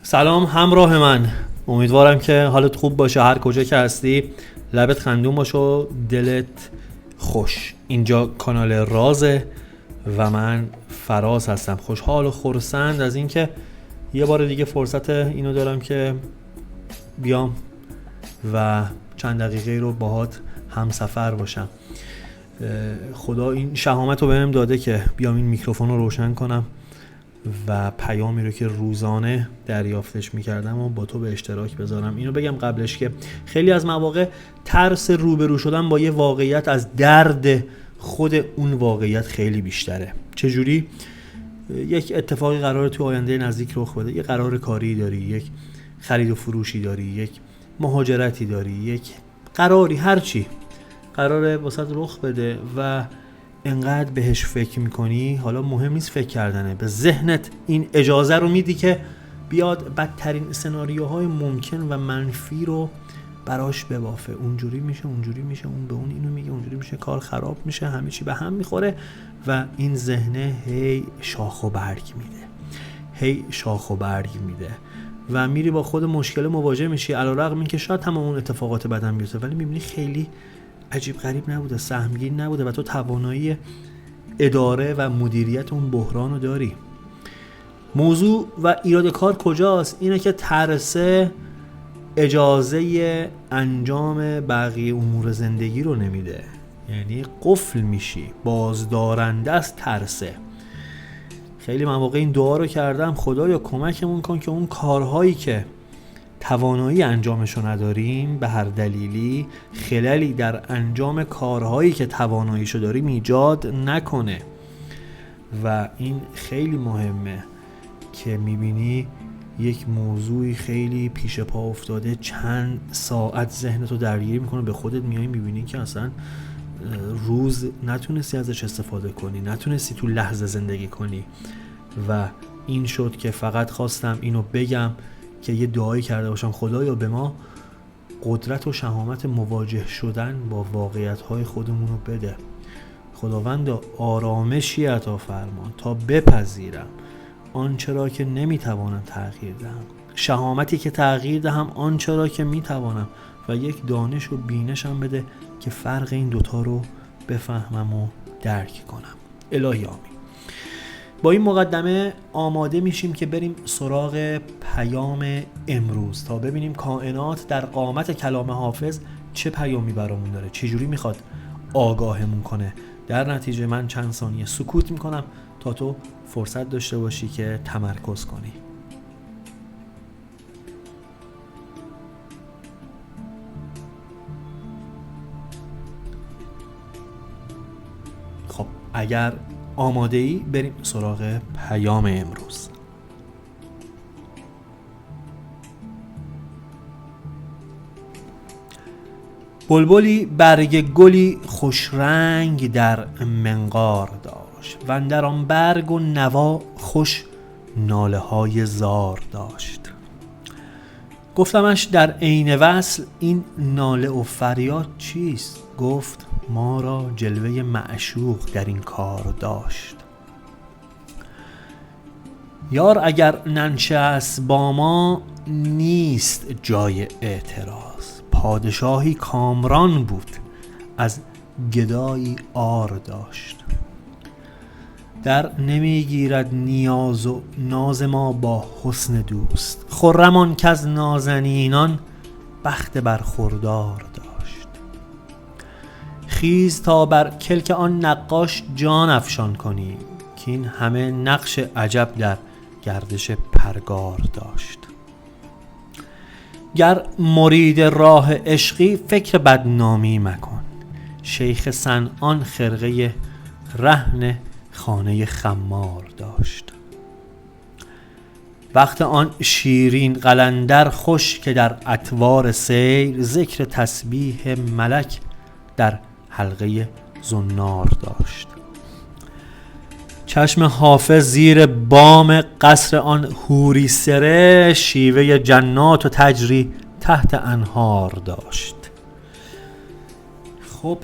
سلام همراه من، امیدوارم که حالت خوب باشه هر کجا که هستی. لبت خندون باشه و دلت خوش. اینجا کانال رازه و من فراز هستم، خوشحال و خرسند از اینکه یه بار دیگه فرصت اینو دارم که بیام و چند دقیقه رو باهات همسفر باشم. خدا این شهامت رو بهم داده که بیام این میکروفون رو روشن کنم و پیامی رو که روزانه دریافتش میکردم و با تو به اشتراک بذارم. اینو بگم قبلش که خیلی از مواقع ترس روبرو شدن با یه واقعیت از درد خود اون واقعیت خیلی بیشتره. چجوری؟ یک اتفاقی قراره تو آینده نزدیک رخ بده، یک قرار کاری داری، یک خرید و فروشی داری، یک مهاجرتی داری، یک قراری، هرچی قراره واسط رخ بده و انقدر بهش فکر میکنی. حالا مهم نیست فکر کردنه، به ذهنت این اجازه رو میدی که بیاد بدترین سناریوهای ممکن و منفی رو براش ببافه. اونجوری میشه، اون به اون اینو میگه، اونجوری میشه، کار خراب میشه، همه چی به هم میخوره و این ذهنه هی شاخ و برگ میده و میری با خود مشکل مواجه میشی. علیرغم اینکه شاید تمام اون اتفاقات بدن بیفته ولی میبینی خیلی عجیب غریب نبوده، سهمگین نبوده و تو توانایی اداره و مدیریت اون بحران رو داری. موضوع و ایراد کار کجاست؟ اینه که ترسه اجازه انجام بقیه امور زندگی رو نمیده، یعنی قفل میشی، بازدارنده است ترسه. خیلی مواقع این دعا رو کردم، خدایا کمکمون کن که اون کارهایی که توانایی انجامشو نداریم به هر دلیلی خللی در انجام کارهایی که تواناییشو داریم ایجاد نکنه. و این خیلی مهمه که میبینی یک موضوعی خیلی پیش پا افتاده، چند ساعت ذهنتو درگیر میکنه، به خودت میای میبینی که اصلا روز نتونستی ازش استفاده کنی، نتونستی تو لحظه زندگی کنی. و این شد که فقط خواستم اینو بگم که یه دعایی کرده باشم، خدایا به ما قدرت و شهامت مواجه شدن با واقعیت‌های خودمون رو بده. خداوند آرامشی عطا فرما تا بپذیرم آنچه را که نمیتوانم تغییر دهم، شهامتی که تغییر دهم آنچه را که میتوانم و یک دانش و بینشم بده که فرق این دوتا رو بفهمم و درک کنم. الهی آمین. با این مقدمه آماده میشیم که بریم سراغ پیام امروز تا ببینیم کائنات در قامت کلام حافظ چه پیامی برامون داره، چجوری میخواد آگاهمون کنه. در نتیجه من چند ثانیه سکوت میکنم تا تو فرصت داشته باشی که تمرکز کنی. خب اگر آماده ای بریم سراغ پیام امروز. بلبلی برگ گلی خوش رنگ در منقار داشت و اندر آن برگ و نوا خوش ناله های زار داشت. گفتمش در عین وصل این ناله و فریاد چیست؟ گفت ما را جلوه معشوق در این کار داشت. یار اگر ننشست با ما نیست جای اعتراض، پادشاهی کامران بود از گدایی عار داشت. در نمیگیرد نیاز و ناز ما با حسن دوست، خرمان که از نازنینان بخت برخوردار داشت. خیز تا بر کلک آن نقاش جان افشان کنیم که این همه نقش عجب در گردش پرگار داشت. گر مرید راه عشقی فکر بدنامی مکن، شیخ صنعان خرقه رهن خانه خمار داشت. وقت آن شیرین قلندر خوش که در اطوار سیر، ذکر تسبیح ملک در حلقه زنار داشت. چشم حافظ زیر بام قصر آن حوری سره، شیوه جنات و تجری تحت انهار داشت. خب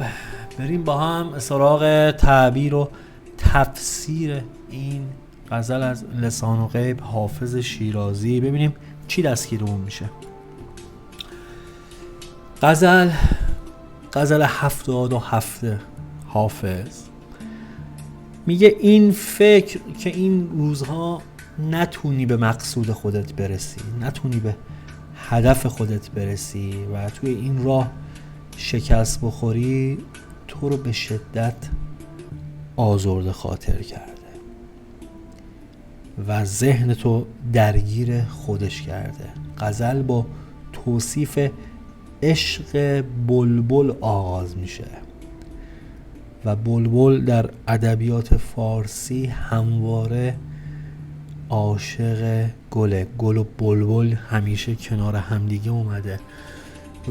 بریم با هم سراغ تعبیر و تفسیر این غزل از لسان و غیب حافظ شیرازی، ببینیم چی دستگیرمون میشه؟ غزل 77 حافظ میگه این فکر که این روزها نتونی به مقصود خودت برسی، نتونی به هدف خودت برسی و توی این راه شکست بخوری، تو رو به شدت آزرده خاطر کرده و ذهن تو درگیر خودش کرده. غزل با توصیف عشق بلبل آغاز میشه و بلبل در ادبیات فارسی همواره عاشق گله. گل و بلبل همیشه کنار همدیگه اومده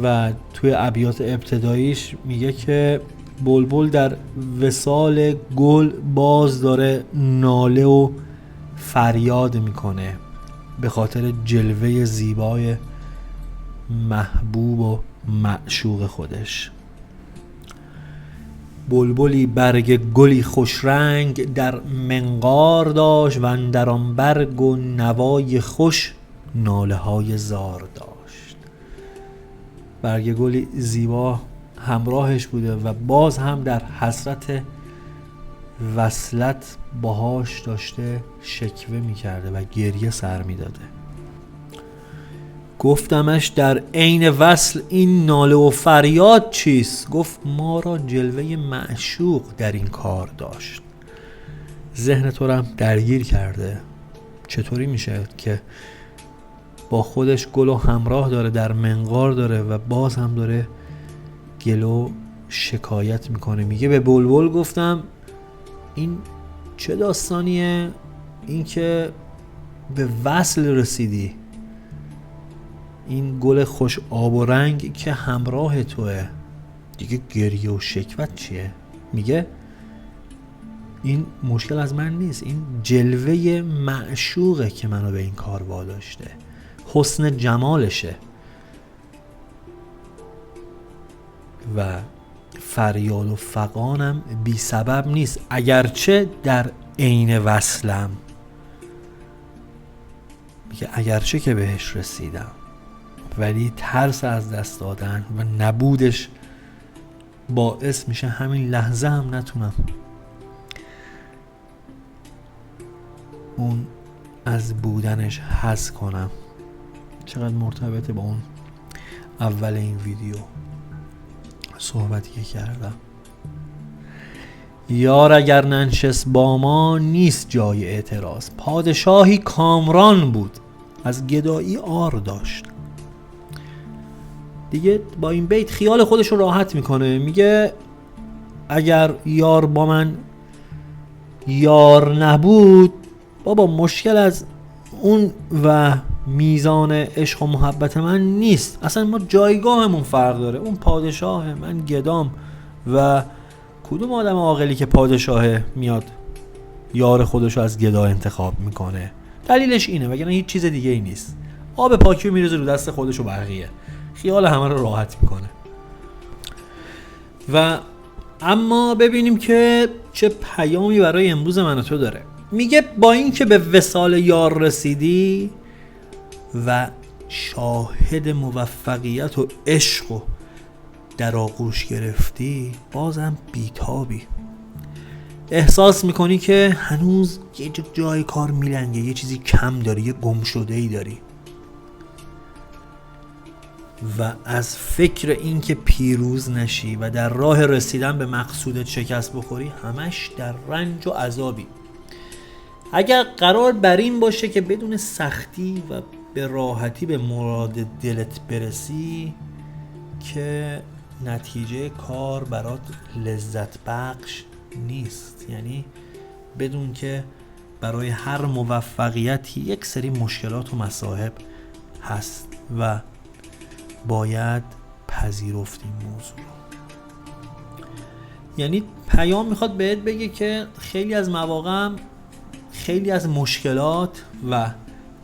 و توی ابیات ابتداییش میگه که بلبل در وصال گل باز داره ناله و فریاد میکنه به خاطر جلوه زیبای محبوب و معشوق خودش. بلبلی برگ گلی خوش رنگ در منقار داشت و اندر آن برگ و نوای خوش ناله های زار داشت. برگ گلی زیبا همراهش بوده و باز هم در حسرت وصلت باهاش داشته شکوه میکرده و گریه سر میداده. گفتمش در عین وصل این ناله و فریاد چیست؟ گفت ما را جلوه معشوق در این کار داشت. ذهن تو را هم درگیر کرده. چطوری میشه که با خودش گل و همراه داره، در منقار داره و باز هم داره گلو شکایت میکنه؟ میگه به بلبل گفتم این چه داستانیه؟ این که به وصل رسیدی، این گل خوش آب و رنگ که همراه توه، دیگه گریه و شکوت چیه؟ میگه این مشکل از من نیست، این جلوه معشوقه که منو به این کار واداشته، حسن جمالشه و فریاد و فغانم بی سبب نیست، اگرچه در عین وصلم. میگه اگرچه که بهش رسیدم ولی ترس از دست دادن و نبودش باعث میشه همین لحظه هم نتونم اون از بودنش حظ کنم. چقدر مرتبطه با اون اول این ویدیو صحبتی که کردم. یار اگر ننشست با ما نیست جای اعتراض، پادشاهی کامران بود از گدایی عار داشت. دیگه با این بیت خیال خودش رو راحت میکنه. میگه اگر یار با من یار نبود، بابا مشکل از اون و میزان عشق و محبت من نیست، اصلا ما جایگاهمون فرق داره. اون پادشاه، من گدام. و کدوم آدم عاقلی که پادشاه میاد یار خودشو از گدا انتخاب میکنه؟ دلیلش اینه، وگرنه هیچ چیز دیگه ای نیست. آب پاکی رو میریزه رو دست خودش و بقیه، خیال همه رو راحت میکنه. و اما ببینیم که چه پیامی برای امروز من و تو داره. میگه با این که به وصال یار رسیدی و شاهد موفقیت و عشق و در آغوش گرفتی، بازم بیتابی. احساس میکنی که هنوز یه جای کار میلنگه، یه چیزی کم داری، یه گم شده ای داری و از فکر این که پیروز نشی و در راه رسیدن به مقصودت شکست بخوری همش در رنج و عذابی. اگر قرار بر این باشه که بدون سختی و به راحتی به مراد دلت برسی، که نتیجه کار برات لذت بخش نیست. یعنی بدون که برای هر موفقیتی یک سری مشکلات و مصائب هست و باید پذیرفت این موضوع. یعنی پیام میخواد بهت بگه که خیلی از مواقع خیلی از مشکلات و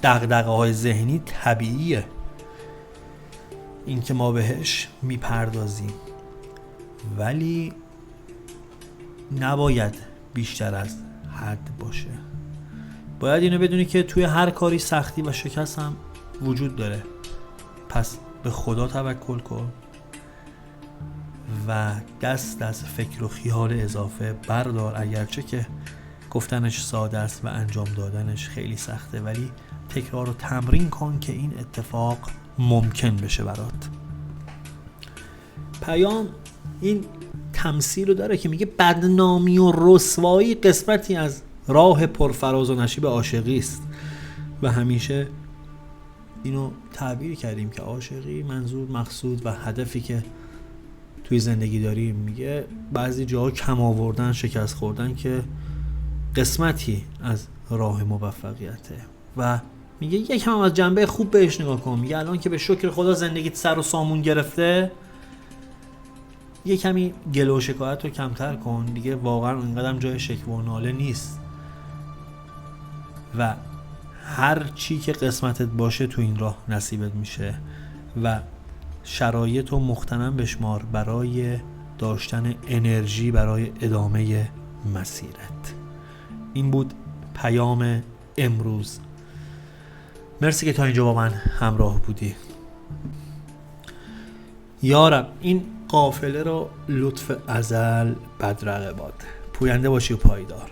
دغدغه‌های ذهنی طبیعیه، این که ما بهش میپردازیم، ولی نباید بیشتر از حد باشه. باید اینو بدونی که توی هر کاری سختی و شکست هم وجود داره. پس به خدا توکل کن و دست از فکر و خیال اضافه بردار، اگرچه که گفتنش ساده است و انجام دادنش خیلی سخته، ولی تکرار و تمرین کن که این اتفاق ممکن بشه برات. پیام این تمثیل رو داره که میگه بدنامی و رسوایی قسمتی از راه پرفراز و نشیب عاشقی است و همیشه اینو تعبیر کردیم که عاشقی منظور، مقصود و هدفی که توی زندگی داریم، میگه بعضی جاها کم آوردن، شکست خوردن که قسمتی از راه موفقیته و میگه یکم از جنبه خوب بهش نگاه کن. میگه الان که به شکر خدا زندگیت سر و سامون گرفته، یه کمی گله و شکایت رو کمتر کن دیگه، واقعا اینقدر جای شکوه و ناله نیست و هر چی که قسمتت باشه تو این راه نصیبت میشه و شرایط رو مغتنم بشمار برای داشتن انرژی برای ادامه مسیرت. این بود پیام امروز. مرسی که تا اینجا با من همراه بودی. یارب این قافله رو لطف ازل بدرقه باد. پوینده باشی و پایدار.